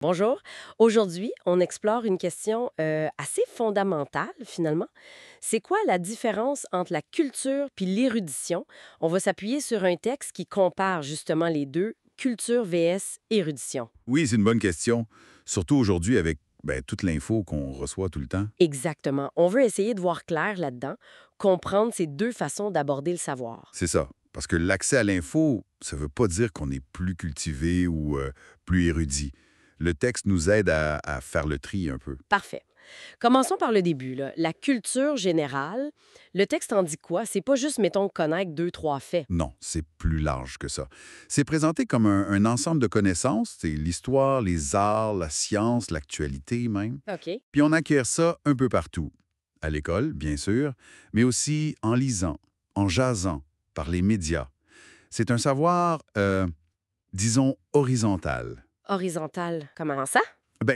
Bonjour. Aujourd'hui, on explore une question assez fondamentale, finalement. C'est quoi la différence entre la culture puis l'érudition? On va s'appuyer sur un texte qui compare justement les deux, culture vs érudition. Oui, c'est une bonne question. Surtout aujourd'hui avec toute l'info qu'on reçoit tout le temps. Exactement. On veut essayer de voir clair là-dedans, comprendre ces deux façons d'aborder le savoir. C'est ça. Parce que l'accès à l'info, ça ne veut pas dire qu'on est plus cultivé ou plus érudit. Le texte nous aide à faire le tri un peu. Parfait. Commençons par le début, là. La culture générale, le texte en dit quoi? C'est pas juste, mettons, connaître deux, trois faits. Non, c'est plus large que ça. C'est présenté comme un ensemble de connaissances, c'est l'histoire, les arts, la science, l'actualité même. OK. Puis on acquiert ça un peu partout. À l'école, bien sûr, mais aussi en lisant, en jasant, par les médias. C'est un savoir, disons, horizontal. Horizontal, comment ça?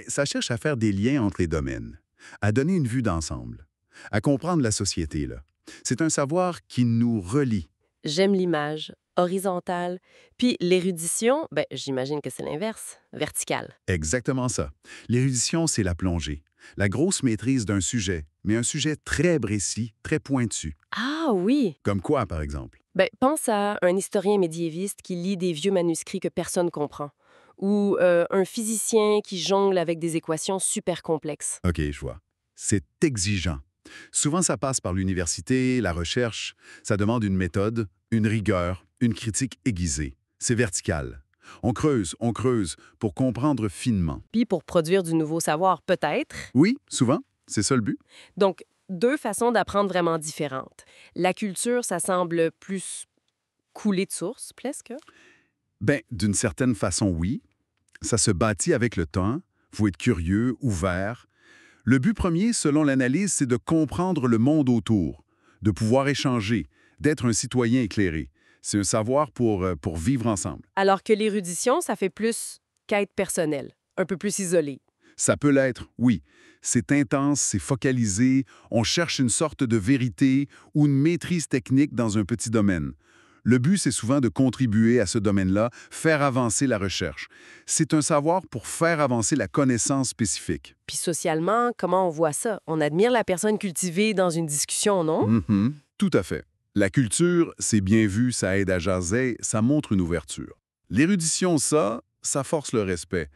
Ça cherche à faire des liens entre les domaines, à donner une vue d'ensemble, à comprendre la société, là. C'est un savoir qui nous relie. J'aime l'image, horizontale. Puis l'érudition, j'imagine que c'est l'inverse, verticale. Exactement ça. L'érudition, c'est la plongée, la grosse maîtrise d'un sujet, mais un sujet très précis, très pointu. Ah oui! Comme quoi, par exemple? Pense à un historien médiéviste qui lit des vieux manuscrits que personne comprend. Ou un physicien qui jongle avec des équations super complexes. OK, je vois. C'est exigeant. Souvent, ça passe par l'université, la recherche. Ça demande une méthode, une rigueur, une critique aiguisée. C'est vertical. On creuse pour comprendre finement. Puis pour produire du nouveau savoir, peut-être. Oui, souvent, c'est ça le but. Donc, deux façons d'apprendre vraiment différentes. La culture, ça semble plus couler de source, presque. D'une certaine façon, oui. Ça se bâtit avec le temps. Faut être curieux, ouvert. Le but premier, selon l'analyse, c'est de comprendre le monde autour, de pouvoir échanger, d'être un citoyen éclairé. C'est un savoir pour vivre ensemble. Alors que l'érudition, ça fait plus quête personnelle, un peu plus isolée. Ça peut l'être, oui. C'est intense, c'est focalisé, on cherche une sorte de vérité ou une maîtrise technique dans un petit domaine. Le but, c'est souvent de contribuer à ce domaine-là, faire avancer la recherche. C'est un savoir pour faire avancer la connaissance spécifique. Puis socialement, comment on voit ça? On admire la personne cultivée dans une discussion, non? Mhm, tout à fait. La culture, c'est bien vu, ça aide à jaser, ça montre une ouverture. L'érudition, ça force le respect,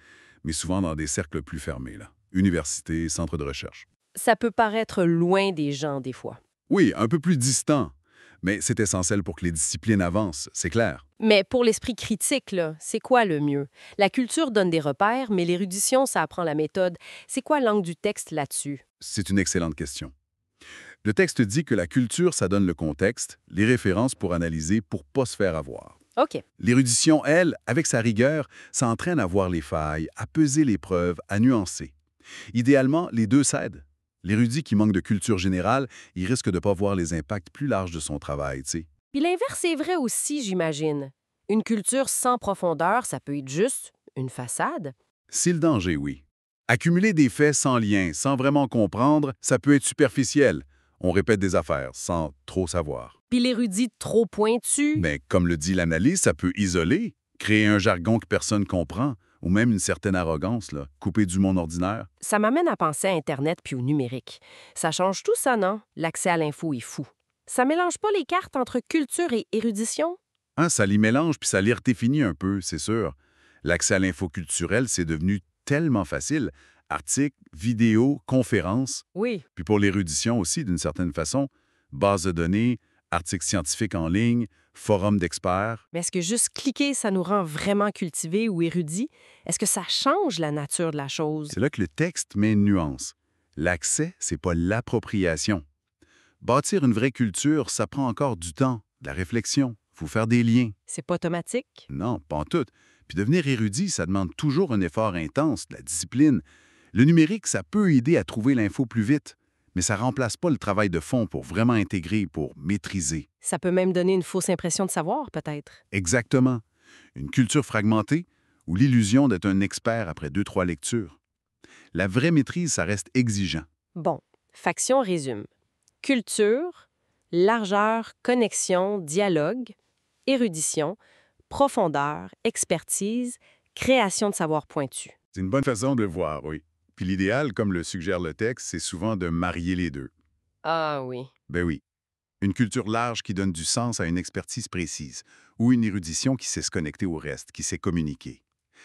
mais souvent dans des cercles plus fermés, là. Université, centre de recherche. Ça peut paraître loin des gens des fois. Oui, un peu plus distant, mais c'est essentiel pour que les disciplines avancent, c'est clair. Mais pour l'esprit critique, là, c'est quoi le mieux? La culture donne des repères, mais l'érudition, ça apprend la méthode. C'est quoi l'angle du texte là-dessus? C'est une excellente question. Le texte dit que la culture, ça donne le contexte, les références pour analyser, pour pas se faire avoir. OK. L'érudition, elle, avec sa rigueur, ça entraîne à voir les failles, à peser les preuves, à nuancer. Idéalement, les deux s'aident. L'érudit qui manque de culture générale, il risque de ne pas voir les impacts plus larges de son travail, tu sais. Puis l'inverse est vrai aussi, j'imagine. Une culture sans profondeur, ça peut être juste une façade. C'est le danger, oui. Accumuler des faits sans lien, sans vraiment comprendre, ça peut être superficiel. On répète des affaires sans trop savoir. Puis l'érudit trop pointu. Mais comme le dit l'analyse, ça peut isoler, créer un jargon que personne comprend, ou même une certaine arrogance, là, coupée du monde ordinaire. Ça m'amène à penser à Internet puis au numérique. Ça change tout ça, non? L'accès à l'info est fou. Ça mélange pas les cartes entre culture et érudition? Hein, ça les mélange puis ça les redéfinit un peu, c'est sûr. L'accès à l'info culturelle, c'est devenu tellement facile. Articles, vidéos, conférences, Oui. puis pour l'érudition aussi, d'une certaine façon, bases de données, articles scientifiques en ligne, forums d'experts. Mais est-ce que juste cliquer, ça nous rend vraiment cultivés ou érudits? Est-ce que ça change la nature de la chose? C'est là que le texte met une nuance. L'accès, c'est pas l'appropriation. Bâtir une vraie culture, ça prend encore du temps, de la réflexion. Faut faire des liens. C'est pas automatique? Non, pas en tout. Puis devenir érudit, ça demande toujours un effort intense, de la discipline. Le numérique, ça peut aider à trouver l'info plus vite, mais ça remplace pas le travail de fond pour vraiment intégrer, pour maîtriser. Ça peut même donner une fausse impression de savoir, peut-être. Exactement. Une culture fragmentée ou l'illusion d'être un expert après deux, trois lectures. La vraie maîtrise, ça reste exigeant. Bon, faction résume. Culture, largeur, connexion, dialogue, érudition, profondeur, expertise, création de savoir pointu. C'est une bonne façon de le voir, oui. Puis l'idéal, comme le suggère le texte, c'est souvent de marier les deux. Ah oui. Ben oui. Une culture large qui donne du sens à une expertise précise, ou une érudition qui sait se connecter au reste, qui sait communiquer.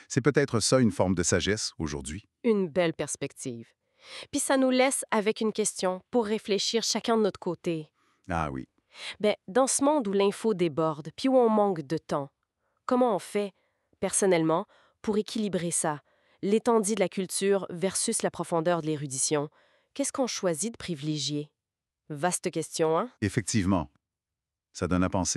C'est peut-être ça une forme de sagesse aujourd'hui. Une belle perspective. Puis ça nous laisse avec une question pour réfléchir chacun de notre côté. Ah oui. Ben, dans ce monde où l'info déborde, puis où on manque de temps, comment on fait, personnellement, pour équilibrer ça, l'étendue de la culture versus la profondeur de l'érudition? Qu'est-ce qu'on choisit de privilégier? Vaste question, hein? Effectivement, ça donne à penser.